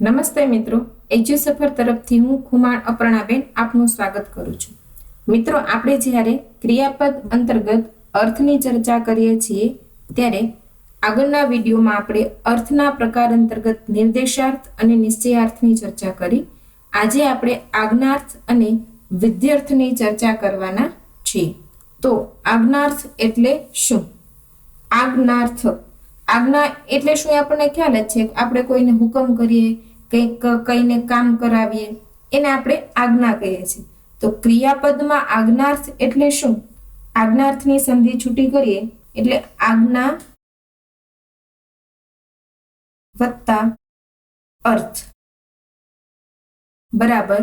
નમસ્તે મિત્રો, એજ્યુ સફર તરફથી હું ખુમાણ અપર્ણાબેન આપનું સ્વાગત કરું છું. મિત્રો, આપણે જ્યારે ક્રિયાપદ અંતર્ગત અર્થની ચર્ચા કરીએ છીએ ત્યારે આગળના વિડીયોમાં આપણે અર્થના પ્રકાર અંતર્ગત નિર્દેશાર્થ અને નિશ્ચયાર્થની ચર્ચા કરી. આજે આપણે આજ્ઞાર્થ અને વિધ્યર્થની ચર્ચા કરવાના છીએ. તો આજ્ઞાર્થ એટલે શું? આજ્ઞાર્થ, આજ્ઞા એટલે શું આપણને ખ્યાલ જ છે. આપણે કોઈને હુકમ કરીએ, કંઈક કઈને કામ કરાવીએ, એને આપણે આજ્ઞા કહીએ છીએ. તો ક્રિયાપદમાં આજ્ઞાર્થ એટલે શું? આજ્ઞાર્થની સંધિ છૂટી કરીએ એટલે આજ્ઞા વત્તા અર્થ બરાબર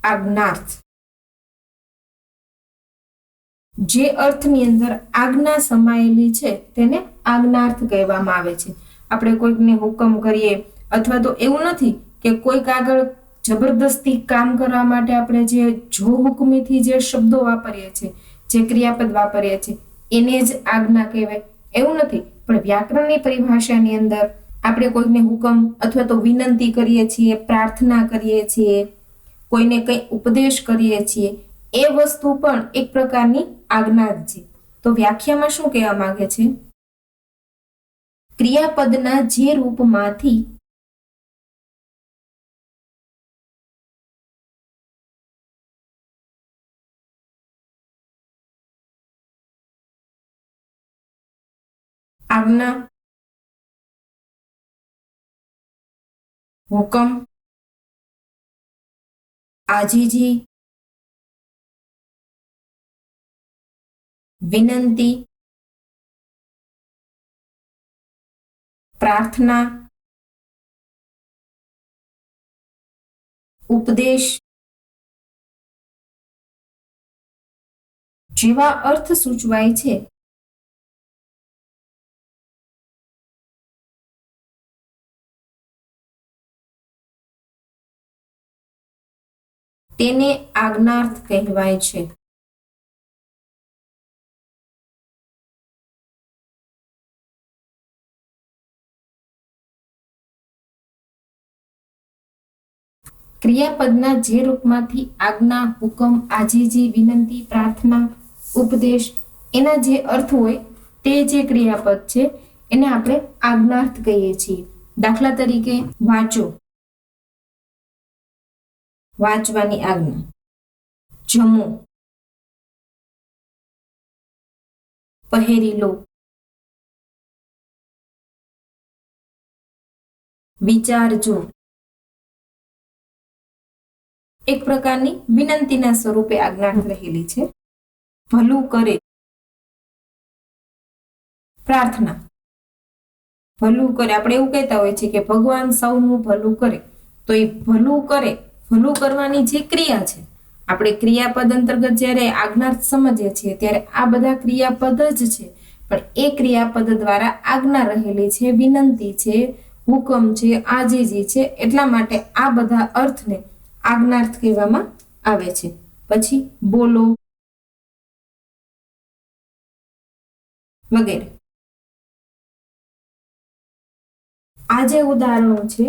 આજ્ઞાર્થ. જે અર્થની અંદર આજ્ઞા સમાયેલી છે તેને આજ્ઞાર્થ કહેવામાં આવે છે. આપણે કોઈકને હુકમ કરીએ અથવા તો એવું નથી કે કોઈક આગળ જબરદસ્તી કામ કરવા માટે આપણે જે જો હુકમીથી જે શબ્દો વાપરીએ છીએ, જે ક્રિયાપદ વાપરીએ છીએ એને જ આજ્ઞા કહેવાય એવું નથી. પણ વ્યાકરણની પરિભાષાની અંદર આપણે કોઈને હુકમ અથવા તો વિનંતી કરીએ છીએ, પ્રાર્થના કરીએ છીએ, કોઈને કંઈ ઉપદેશ કરીએ છીએ, એ વસ્તુ પણ એક પ્રકારની આજ્ઞા જ છે. તો વ્યાખ્યામાં શું કહેવા માંગે છે? ક્રિયાપદના જે રૂપમાંથી આજ્ઞા, હુકમ, આજીજી, વિનંતી, પ્રાર્થના, ઉપદેશ જેવા અર્થ સૂચવાય છે તેને આજ્ઞાર્થ કહેવાય છે. ક્રિયાપદના જે રૂપમાંથી આજ્ઞા, હુકમ, આજીજી, વિનંતી, પ્રાર્થના, ઉપદેશ એના જે અર્થ હોય તે જે ક્રિયાપદ છે એને આપણે આજ્ઞાર્થ કહીએ છીએ. દાખલા તરીકે વાંચો, વાંચવાની આજ્ઞા. જમો, પહેરી લો. વિચારજો, એક પ્રકારની વિનંતીના સ્વરૂપે આજ્ઞાર્થ રહેલી છે. ભલું કરે, પ્રાર્થના. ભલું કરે, આપણે એવું કહેતા હોય છે કે ભગવાન સૌનું ભલું કરે. તો એ ભલું કરે, ભલું કરવાની જે ક્રિયા છે, આપણે ક્રિયાપદ અંતર્ગત જ્યારે આજ્ઞાર્થ સમજીએ છીએ ત્યારે આ બધા ક્રિયાપદ જ છે. પણ એ ક્રિયાપદ દ્વારા આજ્ઞા રહેલી છે, વિનંતી છે, હુકમ છે, આજીજી છે. એટલા માટે આ બધા અર્થને આજ્ઞાર્થ કહેવામાં આવે છે. પછી બોલો વગેરે. આ જે ઉદાહરણો છે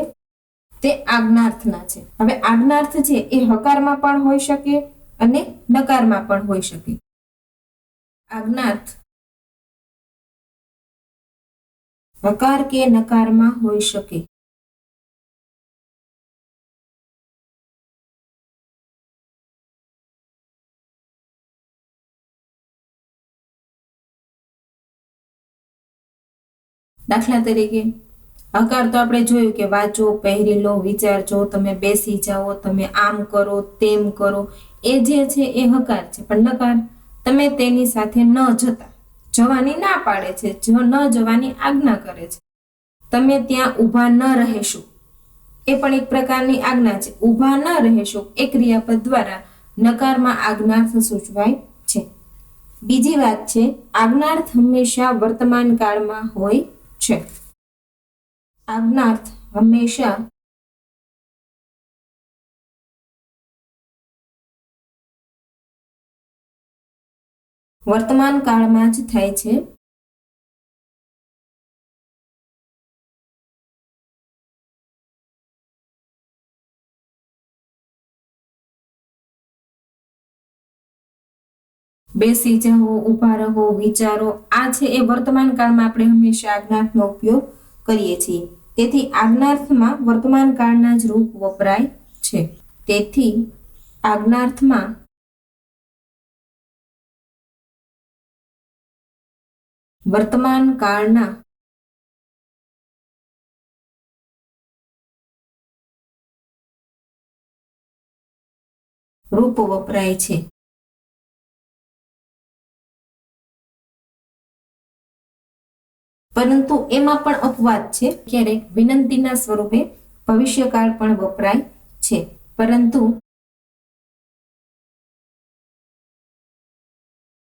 તે આજ્ઞાર્થના છે. હવે આજ્ઞાર્થ છે એ હકારમાં પણ હોઈ શકે અને નકારમાં પણ હોઈ શકે. આજ્ઞાર્થ હકાર કે નકારમાં હોઈ શકે. દાખલા તરીકે હકાર તો આપણે જોયું કે વાંચો, પહેરી લો, વિચારજો, તમે બેસી જાઓ, તમે આમ કરો, તેમ કરો, એ જે છે એ હકાર છે. પણ નકાર, તમે તેની સાથે ન જતા, જવાની ના પાડે છે, ન જવાની આજ્ઞા કરે છે. તમે ત્યાં ઊભા ન રહેશો, એ પણ એક પ્રકારની આજ્ઞા છે. ઊભા ન રહેશો એ ક્રિયાપદ દ્વારા નકારમાં આજ્ઞાર્થ સૂચવાય છે. બીજી વાત છે, આજ્ઞાર્થ હંમેશા વર્તમાન કાળમાં હોય છે. આજ્ઞાર્થ હંમેશા વર્તમાન કાળમાં જ થાય છે. બેસી જાઓ, ઊભા રહો, વિચારો, આ છે એ વર્તમાન કાળમાં આપણે હંમેશા આજ્ઞાર્થનો ઉપયોગ કરીએ છીએ. તેથી આજ્ઞાર્થમાં વર્તમાન કાળના જ રૂપ વપરાય છે. તેથી આજ્ઞાર્થમાં વર્તમાન કાળના રૂપ વપરાય છે. પરંતુ એમાં પણ અપવાદ છે. ક્યારેક વિનંતીના સ્વરૂપે ભવિષ્યકાળ પણ વપરાય છે. પરંતુ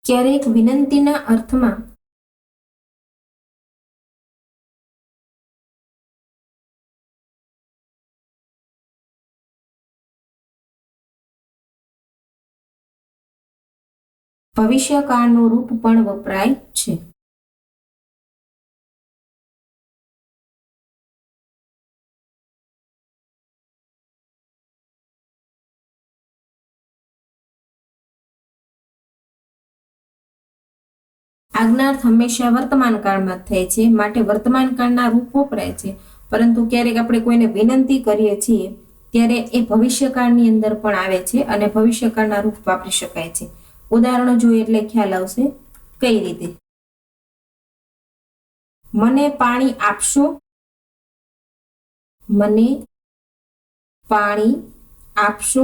ક્યારેક વિનંતીના અર્થમાં ભવિષ્યકાળનું રૂપ પણ વપરાય છે. આજ્ઞાર્થ હંમેશા વર્તમાન કાળમાં જ થાય છે, માટે વર્તમાન કાળના રૂપ વપરાય છે. પરંતુ ક્યારેક આપણે કોઈને વિનંતી કરીએ છીએ ત્યારે એ ભવિષ્યકાળની અંદર પણ આવે છે અને ભવિષ્યકાળના રૂપ વાપરી શકાય છે. ઉદાહરણો જોઈએ એટલે ખ્યાલ આવશે. કઈ રીતે? મને પાણી આપશો? મને પાણી આપશો?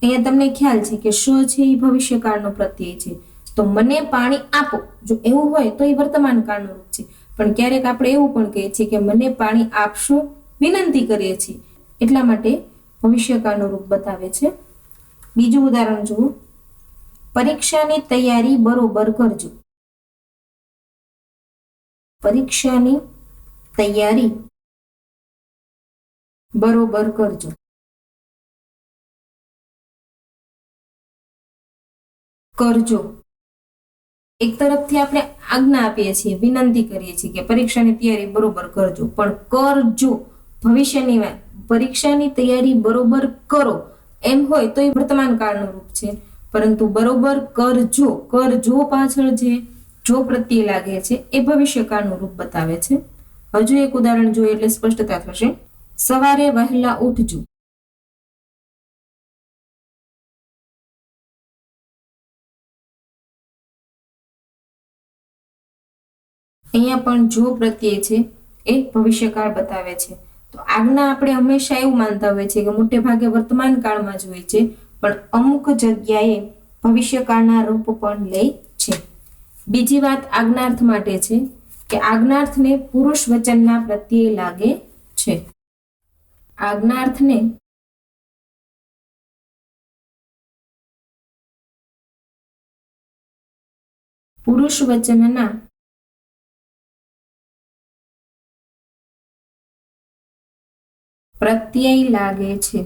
અહીંયા તમને ખ્યાલ છે કે શ છે એ ભવિષ્યકાળનો પ્રત્યય છે. તો મને પાણી આપો, જો એવું હોય તો એ વર્તમાન કાળનું રૂપ છે. પણ ક્યારેક આપણે એવું પણ કહીએ છીએ કે મને પાણી આપશો, વિનંતી કરીએ છીએ, એટલા માટે ભવિષ્યકાળનું રૂપ બતાવે છે. બીજું ઉદાહરણ જુઓ. પરીક્ષાની તૈયારી બરોબર કરજો. પરીક્ષાની તૈયારી બરોબર કરજો. કરજો એક તરફથી આપણે આજ્ઞા આપીએ છીએ, વિનંતી કરીએ છીએ કે પરીક્ષાની તૈયારી બરોબર કરજો, પણ કરજો ભવિષ્યની વાત. પરીક્ષાની તૈયારી બરોબર કરો એમ હોય તો એ વર્તમાન કાળનું રૂપ છે. પરંતુ બરોબર કરજો, કરજો પાછળ જે જો પ્રત્યય લાગે છે એ ભવિષ્યકાળનું રૂપ બતાવે છે. હજુ એક ઉદાહરણ જોઈએ એટલે સ્પષ્ટતા થશે. સવારે વહેલા ઉઠજો. અહીંયા પણ જો પ્રત્યય છે એ ભવિષ્યકાળ બતાવે છે. તો આજ્ઞા આપણે હંમેશા એવું માનતા હોય છે કે મોટે ભાગે વર્તમાન કાળમાં જ હોય છે, પણ અમુક જગ્યાએ ભવિષ્યકાળના રૂપ પણ લે છે. બીજી વાત આજ્ઞાર્થ માટે છે કે આજ્ઞાર્થને પુરુષ વચનના પ્રત્યય લાગે છે. આજ્ઞાર્થને પુરુષ વચનના પ્રત્યય લાગે છે.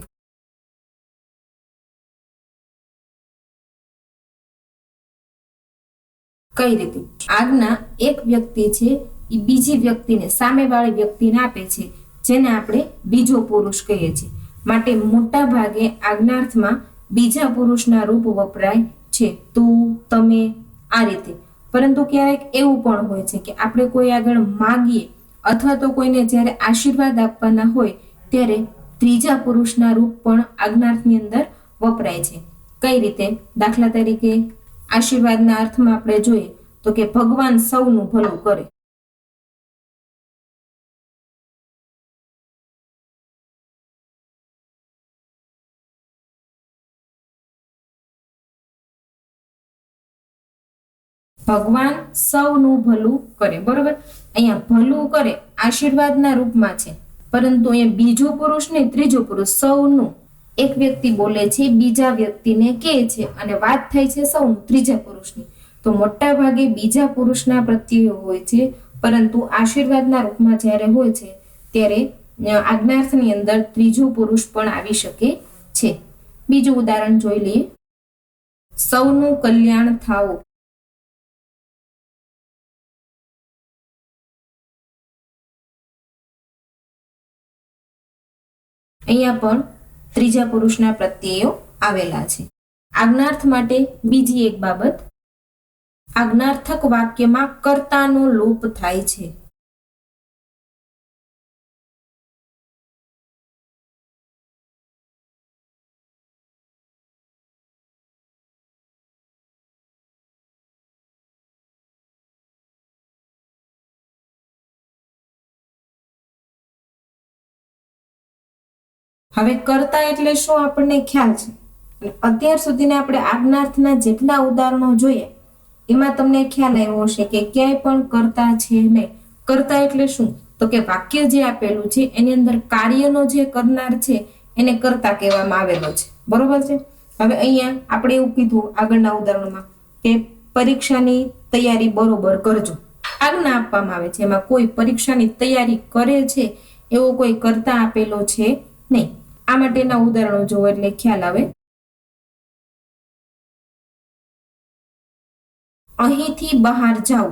કઈ રીતે? આજ્ઞા એક વ્યક્તિ છે એ બીજી વ્યક્તિને, સામેવાળી વ્યક્તિને આપે છે, જેને આપણે બીજો પુરુષ કહીએ છીએ. માટે મોટા ભાગે આજ્ઞાર્થમાં બીજા પુરુષના રૂપ વપરાય છે, તું, તમે, આ રીતે. પરંતુ ક્યારેક એવું પણ હોય છે કે આપણે કોઈ આગળ માગીએ અથવા તો કોઈને જ્યારે આશીર્વાદ આપવાના હોય ત્યારે ત્રીજા પુરુષના રૂપ પણ આજ્ઞાર્થની અંદર વપરાય છે. કઈ રીતે? દાખલા તરીકે આશીર્વાદના અર્થમાં આપણે જોઈએ તો કે ભગવાન સૌનું ભલું કરે. ભગવાન સૌનું ભલું કરે, બરોબર? અહીંયા ભલું કરે આશીર્વાદના રૂપમાં છે, પરંતુ અહીંયા બીજો પુરુષ નહીં, ત્રીજો પુરુષ, સૌનું. એક વ્યક્તિ બોલે છે, બીજા વ્યક્તિને કહે છે અને વાત થાય છે સૌનું, ત્રીજા પુરુષની. તો મોટા ભાગે બીજા પુરુષના પ્રત્યયો હોય છે, પરંતુ આશીર્વાદના રૂપમાં જ્યારે હોય છે ત્યારે આજ્ઞાર્થની અંદર ત્રીજો પુરુષ પણ આવી શકે છે. બીજું ઉદાહરણ જોઈ લઈએ. સૌનું કલ્યાણ થાઓ. અહીંયા પણ ત્રીજા પુરુષના પ્રત્યયો આવેલા છે. આજ્ઞાર્થ માટે બીજી એક બાબત, આજ્ઞાર્થક વાક્યમાં કર્તાનો લોપ થાય છે. હવે કર્તા એટલે શું આપણને ખ્યાલ છે. અત્યાર સુધીના આપણે આજ્ઞાર્થના જેટલા ઉદાહરણો જોઈએ એમાં તમને ખ્યાલ આવ્યો હશે કે ક્યાંય પણ કર્તા છે નહીં. કર્તા એટલે શું? તો કે વાક્ય જે આપેલું છે એની અંદર કાર્યનો જે કરનાર છે એને કર્તા કહેવામાં આવેલો છે. બરોબર છે. હવે અહીંયા આપણે એવું કીધું આગળના ઉદાહરણમાં કે પરીક્ષાની તૈયારી બરોબર કરજો, આજ્ઞા આપવામાં આવે છે. એમાં કોઈ પરીક્ષાની તૈયારી કરે છે એવો કોઈ કર્તા આપેલો છે નહીં. આ માટેના ઉદાહરણો જોવો એટલે ખ્યાલ આવે. અહીંથી બહાર જાઓ.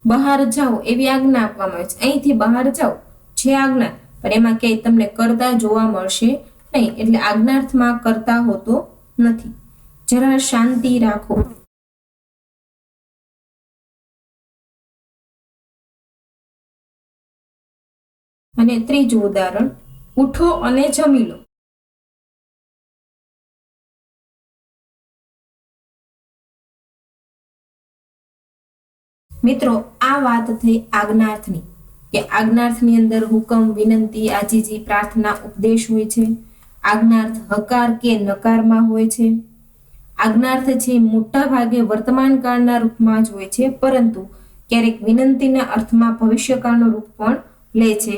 બહાર જાઓ એવી આજ્ઞા આપવામાં આવે છે. અહીંથી બહાર જાઓ છે આજ્ઞા, પણ એમાં ક્યાંય તમને કર્તા જોવા મળશે નહીં. એટલે આજ્ઞાર્થમાં કર્તા હોતો નથી. જરા શાંતિ રાખો. અને ત્રીજું ઉદાહરણ, ઉઠો અને જમી લો. મિત્રો આ વાત થઈ આજ્ઞાર્થની, કે આજ્ઞાર્થની અંદર હુકમ, વિનંતી, આજીજી, પ્રાર્થના, ઉપદેશ હોય છે. આજ્ઞાર્થ હકાર કે નકારમાં હોય છે. આજ્ઞાર્થ છે મોટા ભાગે વર્તમાન કાળના રૂપમાં જ હોય છે, પરંતુ ક્યારેક વિનંતીના અર્થમાં ભવિષ્યકાળનું રૂપ પણ લે છે.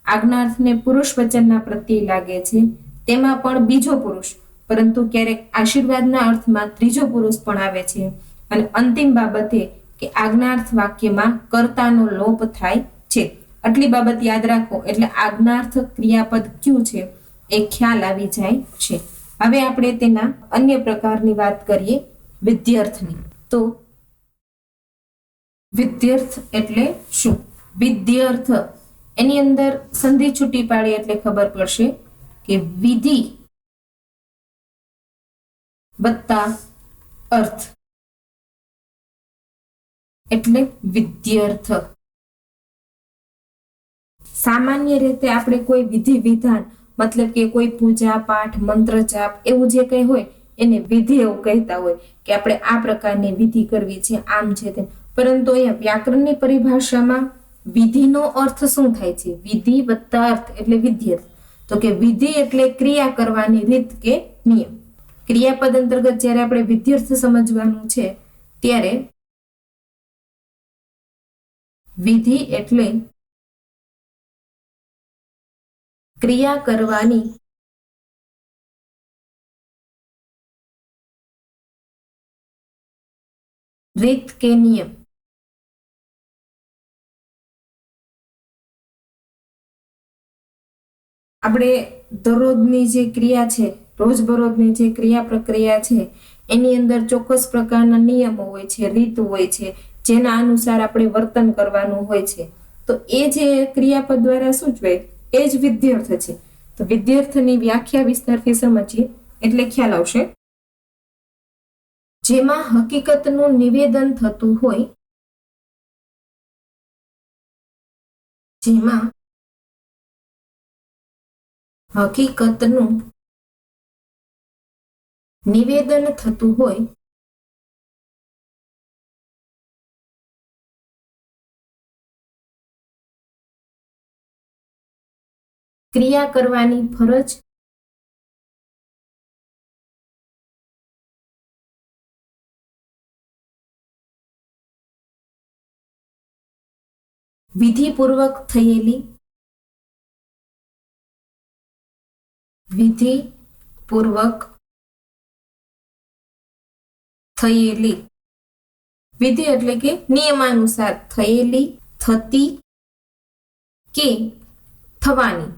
આજ્ઞાર્થને પુરુષ વચનના પ્રત્યે લાગે છે, તેમાં પણ બીજો પુરુષ, પરંતુ ક્યારેક આશીર્વાદના અર્થમાં ત્રીજો પુરુષ પણ આવે છે. અને અંતિમ બાબતે કે આજ્ઞાર્થ વાક્યમાં કર્તાનો લોપ થાય છે. આટલી બાબત યાદ રાખો એટલે આજ્ઞાર્થ ક્રિયાપદ કયું છે એ ખ્યાલ આવી જાય છે. હવે આપણે તેના અન્ય પ્રકારની વાત કરીએ, વિદ્યાર્થની. તો વિદ્યાર્થ એટલે શું? વિદ્યાર્થ એની અંદર સંધિ છૂટી પાડી એટલે ખબર પડશે કે વિધિ વત્તા અર્થ એટલે વિદ્યાર્થ. સામાન્ય રીતે આપણે કોઈ વિધિ વિધાન, મતલબ કે કોઈ પૂજા પાઠ, મંત્ર જાપ એવું જે કંઈ હોય એને વિધિ એવું કહેતા હોય કે આપણે આ પ્રકારની વિધિ કરવી છે, આમ છે તેમ. પરંતુ અહીંયા વ્યાકરણની પરિભાષામાં વિધિનો અર્થ શું થાય છે? વિધિ વત્તા અર્થ એટલે વિદ્યાર્થ. તો કે વિધિ એટલે ક્રિયા કરવાની રીત કે નિયમ. ક્રિયાપદ અંતર્ગત જ્યારે આપણે વિદ્યાર્થ સમજવાનું છે ત્યારે વિધિ એટલે ક્રિયા કરવાની રીત કે નિયમ. આપણે દરરોજની જે ક્રિયા છે, રોજબરોજની જે ક્રિયા પ્રક્રિયા છે એની અંદર ચોક્કસ પ્રકારના નિયમો હોય છે, રીત હોય છે, જેના અનુસાર આપણે વર્તન કરવાનું હોય છે. તો એ જે ક્રિયાપદ દ્વારા સૂચવે એ જ વિદ્યાર્થ છે. તો વિદ્યાર્થની વ્યાખ્યા વિસ્તારથી સમજીએ એટલે ખ્યાલ આવશે. જેમાં હકીકતનું નિવેદન થતું હોય, જેમાં હકીકતનું નિવેદન થતું હોય ક્રિયા કરવાની ફરજ, વિધિપૂર્વક થયેલી, વિધિપૂર્વક થયેલી. વિધિ એટલે કે નિયમાનુસાર થયેલી, થતી કે થવાની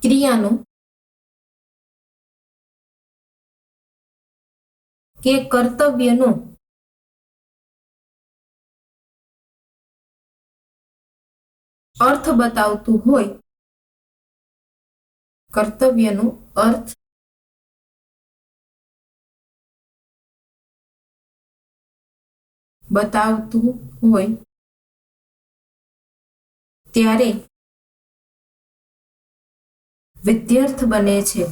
ક્રિયાનું કે કર્તવ્યનું અર્થ બતાવતું હોય, કર્તવ્યનું અર્થ બતાવતું હોય ત્યારે વિધ્યર્થ બને છે.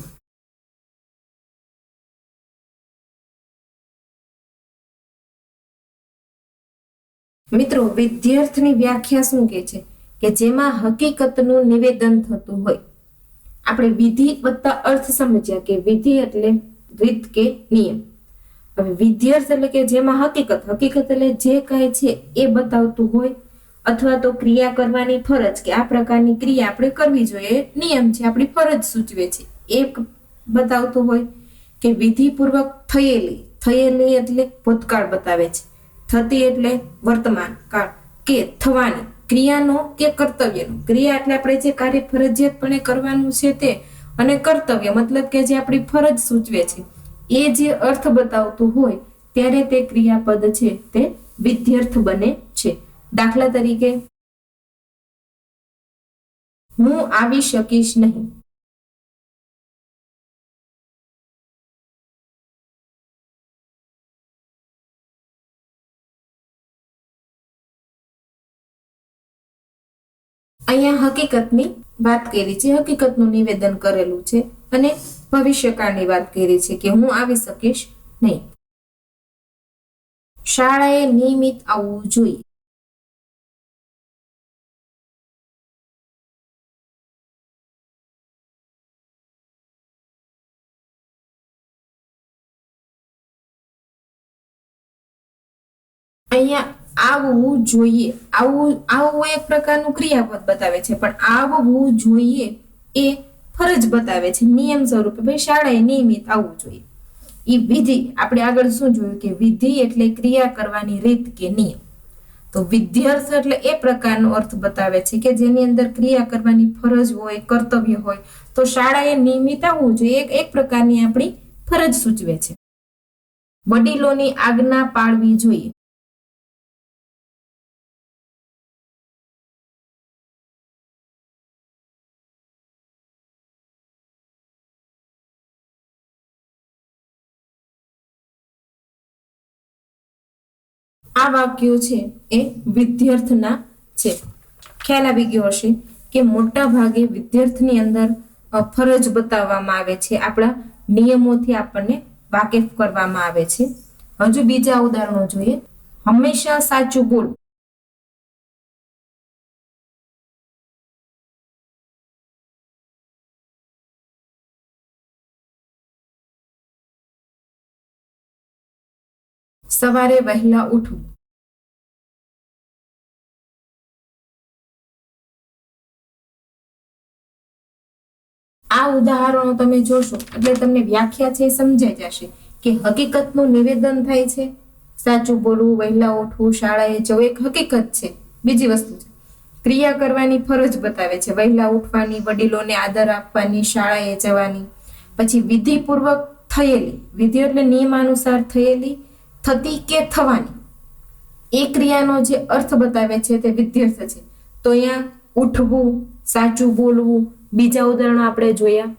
મિત્રો, વિધ્યર્થની વ્યાખ્યા શું કે છે કે જેમાં હકીકતનું નિવેદન થતું હોય. આપણે વિધિ વત્તા અર્થ સમજ્યા કે વિધિ એટલે રીત કે નિયમ. હવે વિધ્યર્થ એટલે કે જેમાં હકીકત એટલે જે કહે છે એ બતાવતું હોય, અથવા તો ક્રિયા કરવાની ફરજ કે આ પ્રકારની ક્રિયા આપણે કરવી જોઈએ, નિયમ છે, આપણી ફરજ સૂચવે છે એ બતાવતું હોય. કે વિધિપૂર્વક થયેલી એટલે ભૂતકાળ બતાવે છે, થતી એટલે વર્તમાન કાળ કે થવાની ક્રિયાનો કે કર્તવ્યનો. ક્રિયા એટલે આપણે જે કાર્ય ફરજિયાતપણે કરવાનું છે તે, અને કર્તવ્ય મતલબ કે જે આપણી ફરજ સૂચવે છે એ જે અર્થ બતાવતું હોય ત્યારે તે ક્રિયાપદ છે તે વિધ્યર્થ બને છે. દાખલા તરીકે, હું આવી શકીશ નહીં. અહીંયા હકીકતની વાત કરી છે, હકીકતનું નિવેદન કરેલું છે, અને ભવિષ્યકાળની વાત કરી છે કે હું આવી શકીશ નહીં. શાળાએ નિયમિત આવવું જોઈએ. અહીંયા આવવું જોઈએ, આવવું એક પ્રકારનું ક્રિયાપદ બતાવે છે, પણ આવવું જોઈએ એ ફરજ બતાવે છે નિયમ સ્વરૂપે. ભાઈ શાળાએ નિયમિત આવવું જોઈએ. એ વિધિ આપણે આગળ શું જોયું કે વિધિ એટલે ક્રિયા કરવાની રીત કે નિયમ. તો વિધ્યર્થ એટલે એ પ્રકારનો અર્થ બતાવે છે કે જેની અંદર ક્રિયા કરવાની ફરજ હોય, કર્તવ્ય હોય. તો શાળાએ નિયમિત આવવું જોઈએ એક પ્રકારની આપણી ફરજ સૂચવે છે. વડીલોની આજ્ઞા પાળવી જોઈએ. આ વાક્યો છે એ વિધ્યર્થના છે. ખ્યાલ આવી ગયો હશે કે મોટા ભાગે વિધ્યર્થની અંદર ફરજ બતાવવામાં આવે છે, આપણા નિયમોથી આપણને વાકેફ કરવામાં આવે છે. હજુ બીજા ઉદાહરણો જોઈએ. હંમેશા સાચું બોલવું. સવારે વહેલા ઉઠવું. આ ઉદાહરણો તમે જોશો એટલે તમને વ્યાખ્યા છે સમજાઈ જશે કે હકીકતનું નિવેદન થાય છે. સાચું બોલવું, વહેલા ઉઠવું, શાળાએ જવું એક હકીકત છે. બીજી વસ્તુ છે ક્રિયા કરવાની ફરજ બતાવે છે, વહેલા ઉઠવાની, વડીલોને આદર આપવાની, શાળાએ જવાની. પછી વિધિપૂર્વક થયેલી, વિધિ એટલે નિયમાનુસાર થયેલી, થતી કે થવાની એ ક્રિયાનો જે અર્થ બતાવે છે તે વિધ્યર્થ છે. તો અહીંયા ઉઠવું, સાચું બોલવું. બીજા ઉદાહરણો આપણે જોયા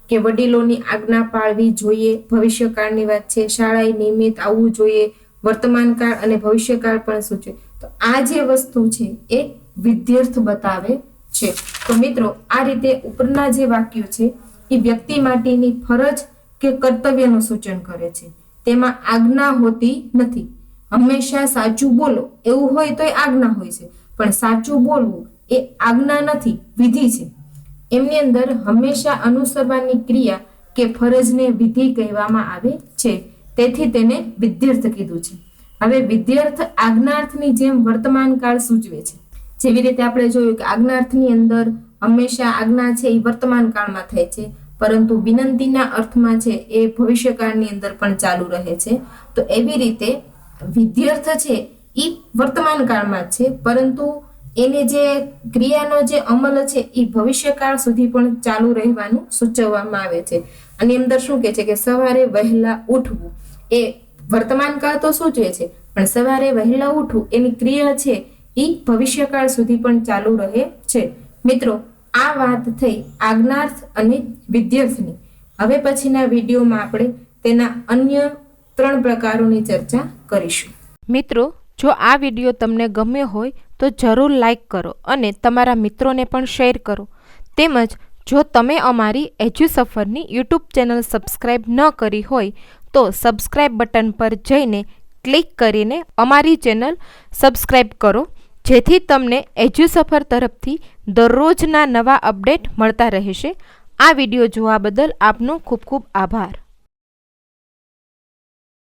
કે વડીલોની આજ્ઞા પાળવી જોઈએ, ભવિષ્યકાળની વાત છે, શાળાએ નિયમિત આવવું જોઈએ, વર્તમાન કાળ અને ભવિષ્યકાળ પણ સૂચવે. તો આ જે વસ્તુ છે એ વિધ્યર્થ બતાવે છે. તો મિત્રો, આ રીતે ઉપરના જે વાક્યો છે એ વ્યક્તિ માટેની ફરજ કે કર્તવ્યનું સૂચન કરે છે. તેમાં આજ્ઞા હોતી નથી. હંમેશા સાચું બોલો એવું હોય તો આજ્ઞા હોય છે, પણ સાચું બોલવું એ આજ્ઞા નથી, વિધિ છે. એમની અંદર હંમેશા અનુસરવાની ક્રિયા કે ફરજને વિધિ કહેવામાં આવે છે. તેથી તેને વિધ્યર્થ કીધું છે. હવે વિધ્યર્થ આજ્ઞાર્થની જેમ વર્તમાન કાળ સૂચવે છે. જેવી રીતે આપણે જોયું કે આજ્ઞાર્થની અંદર હંમેશા આજ્ઞા છે એ વર્તમાન કાળમાં થાય છે, પરંતુ વિનંતીના અર્થમાં છે એ ભવિષ્યકાળની અંદર પણ ચાલુ રહે છે. તો એવી રીતે વિધ્યર્થ છે એ વર્તમાન કાળમાં જ છે, પરંતુ એને જે ક્રિયાનો જે અમલ છે એ ભવિષ્યકાળ સુધી પણ ચાલુ રહેવાનું સૂચવવામાં આવે છે. અને અંદર શું કહે છે કે સવારે વહેલા ઉઠવું એ વર્તમાન કાળ તો સૂચવે છે, પણ સવારે વહેલા ઉઠવું એની ક્રિયા છે એ ભવિષ્યકાળ સુધી પણ ચાલુ રહે છે. મિત્રો, આ વાત થઈ આજ્ઞાર્થ અને વિધ્યર્થની. હવે પછીના વિડીયોમાં આપણે તેના અન્ય 3 પ્રકારોની ચર્ચા કરીશું. મિત્રો, જો આ વિડીયો તમને ગમ્યો હોય તો જરૂર લાઈક કરો અને તમારા મિત્રોને પણ શેર કરો. તેમજ જો તમે અમારી એજ્યુસફરની યુટ્યુબ ચેનલ સબસ્ક્રાઈબ ન કરી હોય તો સબસ્ક્રાઈબ બટન પર જઈને ક્લિક કરીને અમારી ચેનલ સબસ્ક્રાઈબ કરો, જેથી તમને એજ્યુસફર તરફથી દરરોજના નવા અપડેટ મળતા રહેશે. આ વિડીયો જોવા બદલ આપનો ખૂબ ખૂબ આભાર.